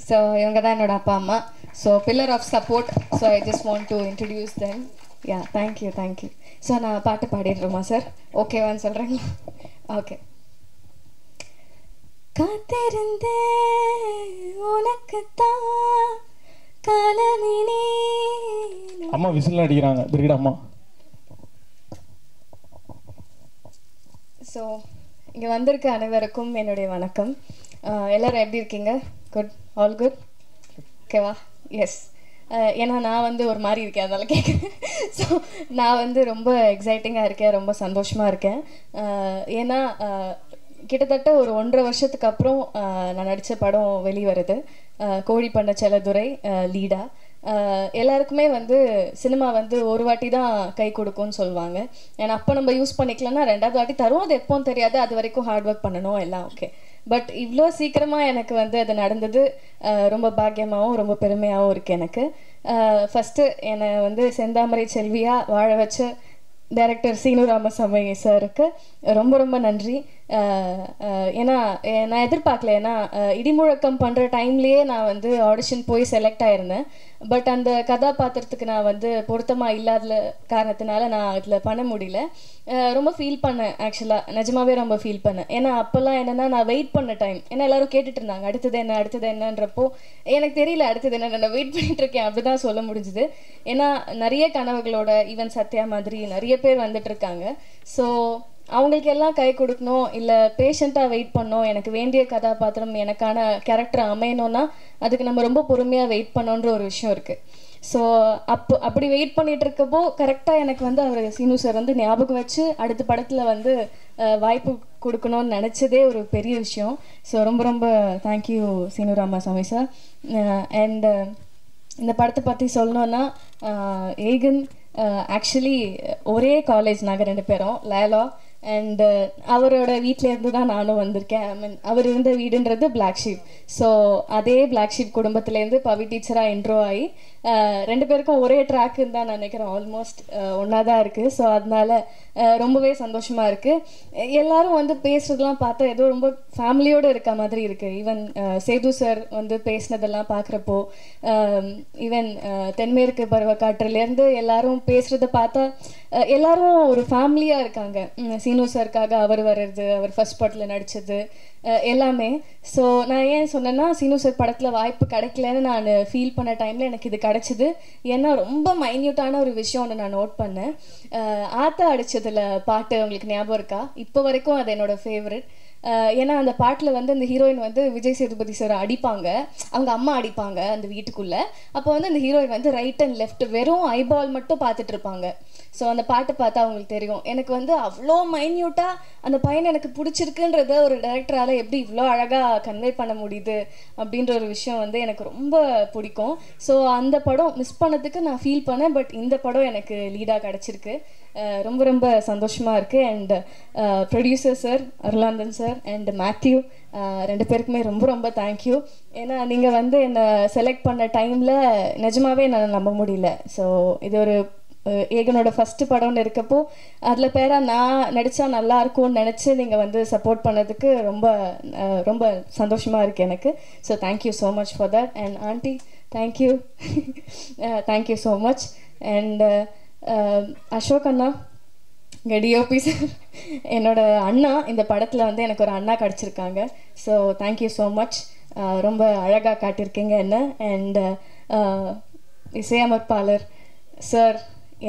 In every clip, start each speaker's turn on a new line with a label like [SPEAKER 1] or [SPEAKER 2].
[SPEAKER 1] So இவங்க தான் என்னோட அப்பா அம்மா. So pillar of support. So I just want to introduce them. Yeah, thank you thank you. So நான் பாட்டு பாடிடுறோமா சார்? ஓகேவான்னு சொல்கிறீங்களா? ஓகே. காத்திருந்தே உனக்குத்தான் காலமினி.
[SPEAKER 2] அம்மா விசில் அடிக்கிறாங்க, திருக்கிட அம்மா.
[SPEAKER 1] ஸோ இங்கே வந்திருக்க அனைவருக்கும் என்னுடைய வணக்கம். எல்லோரும் எப்படி இருக்கீங்க? குட், ஆல் குட், ஓகேவா? எஸ். ஏன்னா நான் வந்து ஒரு மாதிரி இருக்கேன், அதனால் கேட்குறேன். ஸோ நான் வந்து ரொம்ப எக்ஸைட்டிங்காக இருக்கேன், ரொம்ப சந்தோஷமாக இருக்கேன். ஏன்னா கிட்டத்தட்ட ஒரு 1.5 வருஷத்துக்கு அப்புறம் நான் நடித்த படம் வெளிவருது. கோழி பண்ண செல்லதுரை லீடா. எல்லாருக்குமே வந்து சினிமா வந்து ஒரு வாட்டி தான் கை கொடுக்கும்னு சொல்லுவாங்க. ஏன்னா அப்போ நம்ம யூஸ் பண்ணிக்கலன்னா 2வது வாட்டி தரும், அது எப்போன்னு தெரியாது, அது வரைக்கும் ஹார்ட் ஒர்க் பண்ணணும், எல்லாம் ஓகே. பட் இவ்வளோ சீக்கிரமாக எனக்கு வந்து அது நடந்தது ரொம்ப பாக்கியமாகவும் ரொம்ப பெருமையாகவும் இருக்குது எனக்கு. ஃபஸ்ட்டு என்னை வந்து செந்தாமரை செல்வியாக வாழ வச்ச டைரக்டர் சீனு ராமசாமி சாருக்கு ரொம்ப ரொம்ப நன்றி. ஏன்னா நான் எதிர்பார்க்கல. ஏன்னா இடிமுழக்கம் பண்ணுற டைம்லேயே நான் வந்து ஆடிஷன் போய் செலக்ட் ஆகிருந்தேன். பட் அந்த கதாபாத்திரத்துக்கு நான் வந்து பொருத்தமாக இல்லாத காரணத்தினால நான் அதில் பண்ண முடியல. ரொம்ப ஃபீல் பண்ணேன், ஆக்சுவலாக நிஜமாவே ரொம்ப ஃபீல் பண்ணேன். ஏன்னா அப்போல்லாம் என்னென்னா நான் வெயிட் பண்ண டைம். ஏன்னா எல்லோரும் கேட்டுட்டு இருந்தாங்க அடுத்தது என்ன அடுத்தது என்னன்றப்போ எனக்கு தெரியல அடுத்தது என்ன, நான் வெயிட் பண்ணிட்டு இருக்கேன், அப்படி தான் சொல்ல முடிஞ்சுது. ஏன்னா நிறைய கனவுகளோட ஈவன் சத்யா மாதிரி நிறைய பேர் வந்துட்டு இருக்காங்க. ஸோ அவங்களுக்கு எல்லாம் கை கொடுக்கணும், இல்லை பேஷண்ட்டாக வெயிட் பண்ணணும். எனக்கு வேண்டிய கதாபாத்திரம் எனக்கான கேரக்டர் அமையணும்னா அதுக்கு நம்ம ரொம்ப பொறுமையாக வெயிட் பண்ணோன்ற ஒரு விஷயம் இருக்குது. ஸோ அப்படி வெயிட் பண்ணிகிட்டு இருக்கப்போ கரெக்டாக எனக்கு வந்து அவர் சீனு சார் வந்து ஞாபகம் வச்சு அடுத்த படத்தில் வந்து வாய்ப்பு கொடுக்கணும்னு நினச்சதே ஒரு பெரிய விஷயம். ஸோ ரொம்ப ரொம்ப thank you Seenu Ramasamy sir. And இந்த படத்தை பற்றி சொல்லணுன்னா ஏகன் ஆக்சுவலி ஒரே காலேஜ் நாங்கள் 2 பேரும் லேலா. அண்ட் அவரோட வீட்டிலேருந்து தான் நானும் வந்திருக்கேன். ஐ மீன் அவர் இருந்த வீடுன்றது பிளாக் ஷீப். ஸோ அதே பிளாக் ஷீப் குடும்பத்துலேருந்து பவி டீச்சராக இன்ட்ரோ ஆகி 2 பேருக்கும் ஒரே ட்ராக்குன்னு தான் நான் நினைக்கிறேன். ஆல்மோஸ்ட் ஒன்றா தான் இருக்குது. ஸோ அதனால ரொம்பவே சந்தோஷமாக இருக்குது. எல்லோரும் வந்து பேசுகிறதுலாம் பார்த்தா ஏதோ ரொம்ப ஃபேமிலியோடு இருக்க மாதிரி இருக்குது. ஈவன் சேது சார் வந்து பேசினதெல்லாம் பார்க்குறப்போ, ஈவன் தென்மேற்கு பருவக்காற்றுலேருந்து எல்லாரும் பேசுகிறத பார்த்தா எல்லாரும் ஒரு ஃபேமிலியாக இருக்காங்க. சீனு சாருக்காக அவர் வர்றது, அவர் ஃபர்ஸ்ட் படத்தில் நடித்தது எல்லாமே. ஸோ நான் ஏன் சொன்னேன்னா சீனு சார் படத்தில் வாய்ப்பு கிடைக்கலன்னு நான் ஃபீல் பண்ண டைமில் எனக்கு இது கிடச்சிது. ஏன்னா ரொம்ப மைன்யூட்டான ஒரு விஷயம் ஒன்று நான் நோட் பண்ணேன். ஆத்தா அடித்ததில் பாட்டு உங்களுக்கு ஞாபகம் இருக்கா? இப்போ வரைக்கும் அது என்னோடய ஃபேவரட். ஏன்னா அந்த பாட்டில் வந்து அந்த ஹீரோயின் வந்து விஜய் சேதுபதி சார் அடிப்பாங்க, அவங்க அம்மா அடிப்பாங்க அந்த வீட்டுக்குள்ளே. அப்போ வந்து அந்த ஹீரோயின் வந்து ரைட் அண்ட் லெஃப்ட் வெறும் ஐபால் மட்டும் பார்த்துட்டு இருப்பாங்க. ஸோ அந்த பாட்டை பார்த்தா அவங்களுக்கு தெரியும். எனக்கு வந்து அவ்வளோ மைன்யூட்டாக அந்த பையனை எனக்கு பிடிச்சிருக்குன்றத ஒரு டைரக்டரால் எப்படி இவ்வளோ அழகாக கன்வே பண்ண முடியுது அப்படின்ற ஒரு விஷயம் வந்து எனக்கு ரொம்ப பிடிக்கும். ஸோ அந்த படம் மிஸ் பண்ணதுக்கு நான் ஃபீல் பண்ணேன். பட் இந்த படம் எனக்கு லீடாக கிடச்சிருக்கு. ரொம்ப ரொம்ப சந்தோஷமாக இருக்குது. And producer sir Arulanthan sir and Matthew 2 பேருக்குமே ரொம்ப ரொம்ப தேங்க்யூ. ஏன்னா நீங்கள் வந்து என்னை செலக்ட் பண்ண டைமில் நிஜமாகவே என்னால் நம்ப முடியல. ஸோ இது ஒரு ஏகனோட ஃபஸ்ட்டு படம்னு இருக்கப்போ அதில் பேராக நான் நடித்தா நல்லா இருக்கும்னு நினச்சி நீங்கள் வந்து சப்போர்ட் பண்ணதுக்கு ரொம்ப ரொம்ப சந்தோஷமாக இருக்குது எனக்கு. So thank you so much for that. And aunty thank you thank you so much. And Ashok அண்ணா டிஓபி சார் என்னோட அண்ணா, இந்த படத்தில் வந்து எனக்கு ஒரு அண்ணா கிடச்சிருக்காங்க. So thank you so much. ரொம்ப அழகாக காட்டியிருக்கீங்க என்ன. அண்ட் இசையமைப்பாளர் சார்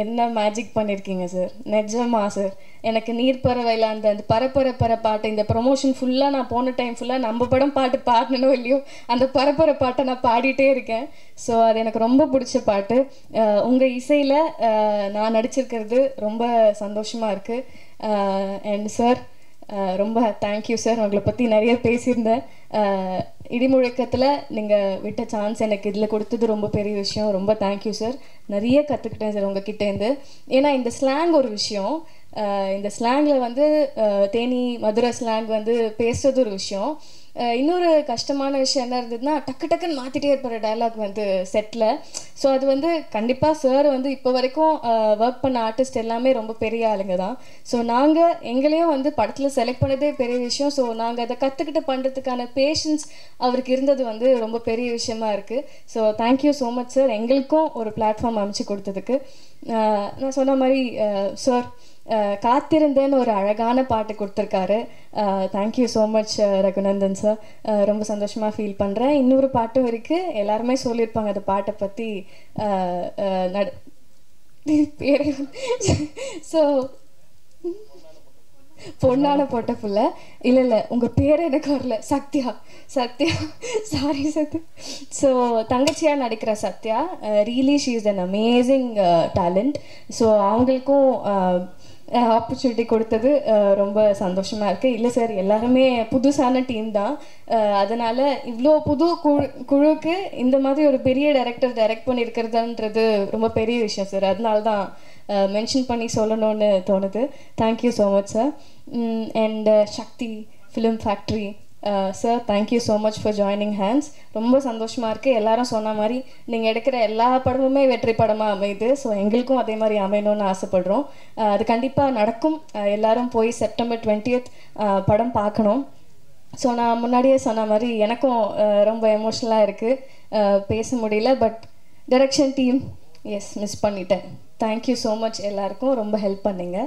[SPEAKER 1] என்ன மேஜிக் பண்ணியிருக்கீங்க சார், நிஜமா சார். எனக்கு நீர்ப்பறவையில் அந்த பரப்பர பாட்டு, இந்த ப்ரொமோஷன் ஃபுல்லாக நான் போன டைம் ஃபுல்லாக நம்ம படம் பாட்டு பாடணும் இல்லையோ அந்த பரப்பர பாட்டை நான் பாடிட்டே இருக்கேன். ஸோ அது எனக்கு ரொம்ப பிடிச்ச பாட்டு. உங்கள் இசையில் நான் நடிச்சிருக்கிறது ரொம்ப சந்தோஷமாக இருக்குது. அண்ட் சார் ரொம்ப தேங்க்யூ சார். உங்களை பற்றி நிறைய பேசியிருந்தேன். இடிமுழக்கத்தில் நீங்கள் விட்ட சான்ஸ் எனக்கு இதில் கொடுத்தது ரொம்ப பெரிய விஷயம். ரொம்ப தேங்க்யூ சார். நிறைய கற்றுக்கிட்டேன் சார் உங்ககிட்டேருந்து. ஏன்னா இந்த ஸ்லாங் ஒரு விஷயம், இந்த ஸ்லாங்கில் வந்து தேனி மதுரை ஸ்லாங் வந்து பேசுகிறது ஒரு விஷயம். இன்னொரு கஷ்டமான விஷயம் என்ன இருந்ததுன்னா டக்கு டக்குன்னு மாற்றிட்டே இருப்பார் டைலாக் வந்து செட்டில். ஸோ அது வந்து கண்டிப்பாக சார் வந்து இப்போ வரைக்கும் ஒர்க் பண்ண ஆர்டிஸ்ட் எல்லாமே ரொம்ப பெரிய ஆளுங்க தான். ஸோ நாங்கள் எங்களையும் வந்து படத்தில் செலக்ட் பண்ணதே பெரிய விஷயம். ஸோ நாங்கள் அதை கற்றுக்கிட்டு பண்ணுறதுக்கான பேஷன்ஸ் அவருக்கு இருந்தது வந்து ரொம்ப பெரிய விஷயமா இருக்குது. So thank you so much sir, எங்களுக்கும் ஒரு பிளாட்ஃபார்ம் அமைச்சு கொடுத்ததுக்கு. நான் சொன்ன மாதிரி சார் காத்திருந்தேன்னு ஒரு அழகான பாட்டு கொடுத்துருக்காரு. Thank you so much Raghunandan sir, ரொம்ப சந்தோஷமாக ஃபீல் பண்ணுறேன். இன்னொரு பாட்டும் இருக்குது, எல்லாருமே சொல்லியிருப்பாங்க அந்த பாட்டை பற்றி பேர். ஸோ பொண்ணான போட்ட புள்ள இல்லை உங்கள் பேர் எனக்கு வரல, சத்யா சாரி சத்யா. ஸோ தங்கச்சியாக நடிக்கிற Sathya, really she is an amazing talent. So அவங்களுக்கும் ஆப்பர்ச்சுனிட்டி கொடுத்தது ரொம்ப சந்தோஷமாக இருக்குது. இல்லை சார், எல்லாருமே புதுசான டீம் தான், அதனால் இவ்வளோ புது குழுக்கு இந்த மாதிரி ஒரு பெரிய டைரக்ட் பண்ணியிருக்கிறதுன்றது ரொம்ப பெரிய விஷயம் சார். அதனால தான் மென்ஷன் பண்ணி சொல்லணும்னு தோணுது. Thank you so much sir. And Sakthi film factory sir, thank you so much for joining hands. ரொம்ப சந்தோஷமாக இருக்குது. எல்லாரும் சொன்ன மாதிரி நீங்கள் எடுக்கிற எல்லா படமுமே வெற்றி படமாக அமையுது. ஸோ எங்களுக்கும் அதே மாதிரி அமையணும்னு ஆசைப்படுறோம். அது கண்டிப்பாக நடக்கும். எல்லாரும் போய் செப்டம்பர் 20th படம் பார்க்கணும். ஸோ நான் முன்னாடியே சொன்ன மாதிரி எனக்கும் ரொம்ப எமோஷ்னலாக இருக்குது, பேச முடியல. பட் டைரக்ஷன் டீம் மிஸ் பண்ணிட்டேன். தேங்க்யூ ஸோ மச், எல்லாருக்கும் ரொம்ப ஹெல்ப் பண்ணிங்க.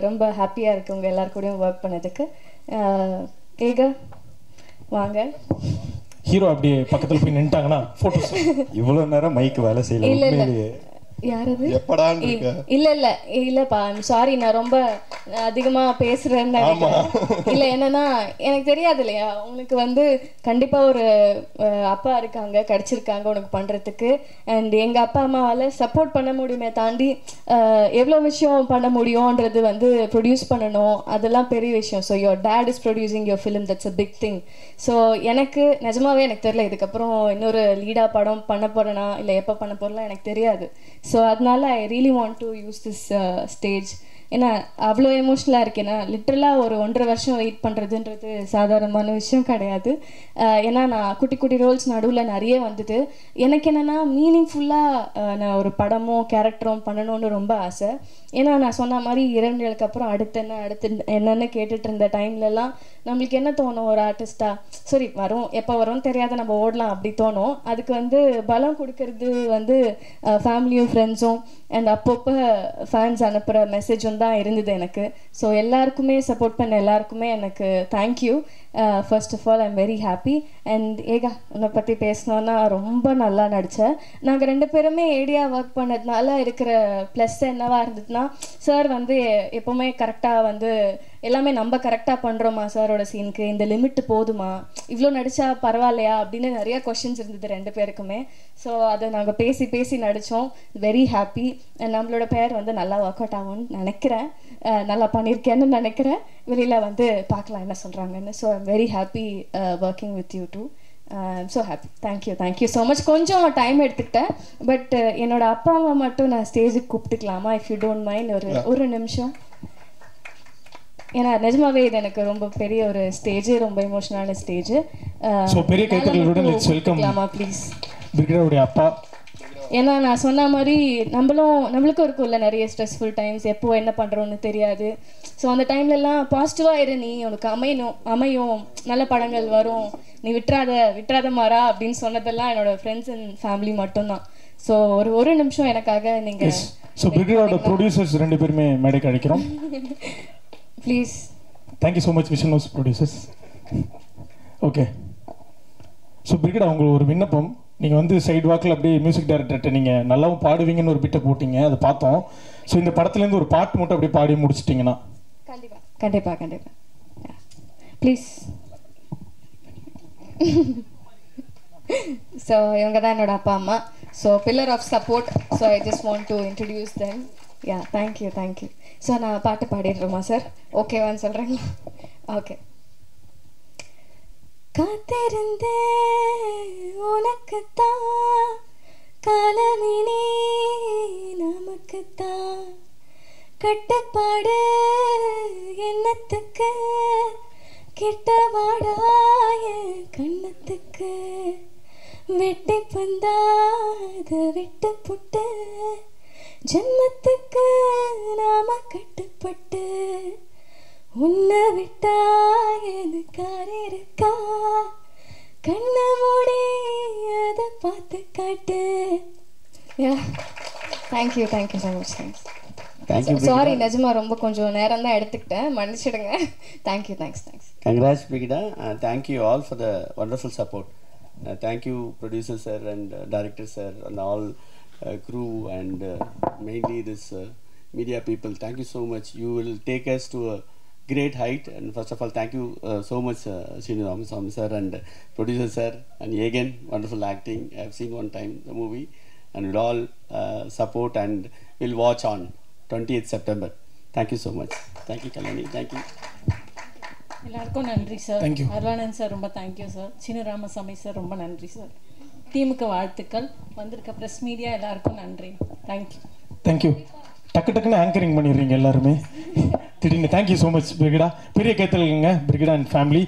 [SPEAKER 1] ரொம்ப ஹாப்பியாக இருக்குது உங்கள் எல்லாருக்கூடையும் ஒர்க் பண்ணதுக்கு. ஏகா வாங்க.
[SPEAKER 2] ஹீரோ அப்படியே பக்கத்தில் போய் நின்ட்டாங்கன்னா ஃபோட்டோஸ்.
[SPEAKER 3] இவ்வளோ நேரம் மைக் வேலை செய்யல.
[SPEAKER 1] இல்லை யாரது இல்லப்பா, சாரி, நான் ரொம்ப அதிகமா பேசுறேன்னு இல்ல. என்னன்னா எனக்கு தெரியாது இல்லையா, உனக்கு வந்து கண்டிப்பா ஒரு அப்பா இருக்காங்க, கிடைச்சிருக்காங்க உனக்கு பண்றதுக்கு. அண்ட் எங்க அப்பா அம்மாவால சப்போர்ட் பண்ண முடியுமே தாண்டி எவ்வளோ விஷயம் பண்ண முடியும்ன்றது வந்து ப்ரொடியூஸ் பண்ணணும், அதெல்லாம் பெரிய விஷயம். So your dad is producing your film, that's a big thing. So எனக்கு நிஜமாவே எனக்கு தெரியல இதுக்கப்புறம் இன்னொரு லீடா படம் பண்ண போறேனா இல்லை எப்போ பண்ண போறேன்னா எனக்கு தெரியாது. ஸோ அதனால I really want to use this stage. ஏன்னா அவ்வளோ எமோஷ்னலாக இருக்கு. ஏன்னா லிட்ரலாக ஒரு 1.5 வருஷம் வெயிட் பண்ணுறதுன்றது சாதாரணமான விஷயம் கிடையாது. ஏன்னா நான் குட்டி குட்டி ரோல்ஸ் நடுவில் நிறைய வந்துட்டு எனக்கு என்னென்னா மீனிங்ஃபுல்லாக நான் ஒரு படமோ கேரக்டரோ பண்ணணும்னு ரொம்ப ஆசை. ஏன்னா நான் சொன்ன மாதிரி 2 நாளுக்கு அப்புறம் அடுத்து என்னென்னு கேட்டுட்டு இருந்த டைம்லலாம் நம்மளுக்கு என்ன தோணும், ஒரு ஆர்டிஸ்டாக சரி வரும் எப்போ வரும்னு தெரியாத நம்ம ஓடலாம் அப்படி தோணும். அதுக்கு வந்து பலம் கொடுக்கறது வந்து ஃபேமிலியும் ஃப்ரெண்ட்ஸும் அண்ட் அப்பப்போ ஃபேன்ஸ் அனுப்புகிற மெசேஜும் தான் இருந்தது எனக்கு. ஸோ எல்லாருக்குமே சப்போர்ட் பண்ண எல்லாருக்குமே எனக்கு thank you. First of all I'm very happy. And Eka, உன்னை பற்றி பேசணுன்னா ரொம்ப நல்லா நடித்தேன். நாங்கள் 2 பேருமே ஏடியாக ஒர்க் பண்ணதுனால இருக்கிற ப்ளஸ் என்னவா இருந்ததுன்னா, சார் வந்து எப்போவுமே கரெக்டாக வந்து எல்லாமே நம்ம கரெக்டாக பண்ணுறோமா சாரோட சீனுக்கு, இந்த லிமிட் போதுமா, இவ்வளோ நடித்தா பரவாயில்லையா அப்படின்னு நிறையா கொஷின்ஸ் இருந்தது 2 பேருக்குமே. ஸோ அதை நாங்கள் பேசி நடித்தோம். Very happy. நம்மளோட பேர் வந்து நல்லா ஒர்க் அவுட் ஆகும்னு நினைக்கிறேன், நல்லா பண்ணியிருக்கேன்னு நினைக்கிறேன். வெளியில் வந்து பார்க்கலாம் என்ன சொல்கிறாங்கன்னு. So I'm very happy working with you too. I'm so happy. Thank you so much. கொஞ்சம் டைம் எடுத்துக்கிட்டேன், பட் என்னோட அப்பா அம்மா மட்டும் நான் ஸ்டேஜுக்கு கூப்பிட்டுக்கலாமா, இஃப் யூ டோன்ட் மைண்ட்? ஒரு நிமிஷம். ஏன்னா நிஜமாவே இது எனக்கு ரொம்ப பெரிய ஒரு ஸ்டேஜ், ரொம்ப எமோஷனலான ஸ்டேஜ்.
[SPEAKER 2] ஸோ பெரிய கைத்தறலுடன் லெட்ஸ் வெல்கம்
[SPEAKER 1] ப்ளீஸ்
[SPEAKER 2] பிரிகேடோட அப்பா.
[SPEAKER 1] ஏன்னா நான் சொன்ன மாதிரி நம்மளுக்கும் இருக்கும்ல நிறைய ஸ்ட்ரெஸ்ஃபுல் டைம்ஸ், எப்போ என்ன பண்ணுறோன்னு தெரியாது. ஸோ அந்த டைம்லலாம் பாசிட்டிவாக இரு, நீ உனக்கு அமையும் நல்ல படங்கள் வரும், நீ விட்டுறாத மாறா அப்படின்னு சொன்னதெல்லாம் என்னோட ஃப்ரெண்ட்ஸ் அண்ட் ஃபேமிலி மட்டும்தான். ஸோ ஒரு நிமிஷம் எனக்காக நீங்கள்.
[SPEAKER 2] ஸோ பிரிகேடோட ப்ரொடியூசர்ஸ் 2 பேருமே மேடைக்கு அழைக்கிறோம்
[SPEAKER 1] please.
[SPEAKER 2] Thank you so much vision house producers. Okay, so brigade அவங்க ஒரு விண்ணப்பம். நீங்கள் வந்து சைடு வாக்கில் அப்படியே மியூசிக் டைரக்டர்கிட்ட நீங்கள் நல்லாவும் பாடுவீங்கன்னு ஒரு பிட்டை போட்டிங்க, அதை பார்த்தோம். ஸோ இந்த படத்துலேருந்து ஒரு பாட்டு மட்டும் அப்படியே பாடி முடிச்சிட்டிங்கன்னா.
[SPEAKER 1] கண்டிப்பாக ப்ளீஸ். ஸோ இவங்க தான் என்னோட அப்பா அம்மா. So pillar of support. So I just want to introduce them. Yeah thank you. So நான் பாட்டு பாடிடுறோமா சார்? ஓகேவான்னு சொல்கிறீங்களா? ஓகே. காத்திருந்தே உனக்குத்தான், காலமினே நமக்குத்தான், கட்டுப்பாடு என்னத்துக்கு, கிட்ட வாடாய கண்ணத்துக்கு வெட்டி பந்தாத விட்டு புட்டு ஜென்மத்துக்கு நாம கட்டுப்பட்டு உன்னை விட்டா எனக்காரு இருக்கா கண்ண மூடி அதை பார்த்து காட்டு. Thank you so much. Thanks. Sorry நிஜமா ரொம்ப கொஞ்சம் நேரம் தான் எடுத்துக்கிட்டேன், மன்னிச்சிடுங்க. Thanks.
[SPEAKER 4] Congrats Brigida, and thank you all for the wonderful support. Thank you producer sir and director sir and all crew and mainly this media people. Thank you so much. You will take us to a great height, and first of all thank you so much Srinu Ramaswamy sir and producer sir, and again wonderful acting. I have seen one time the movie and we'll all support and we'll watch on 20th September. Thank you so much. Thank you Kalani. Thank you.
[SPEAKER 5] எல்லாருக்கும் நன்றி sir. Arulanand sir ரொம்ப thank you sir. Seenu Ramasamy sir ரொம்ப நன்றி sir. டீமுக்கு வாழ்த்துக்கள். வந்திருக்க press media எல்லாருக்கும் நன்றி. தேங்க்யூ.
[SPEAKER 2] டக்குன்னு ஆங்கரிங் பண்ணிடுறீங்க எல்லாருமே திடீர்னு. Thank you so much Brigida. பெரிய கைத்தல்ங்க பிரிகிடா அண்ட் ஃபேமிலி.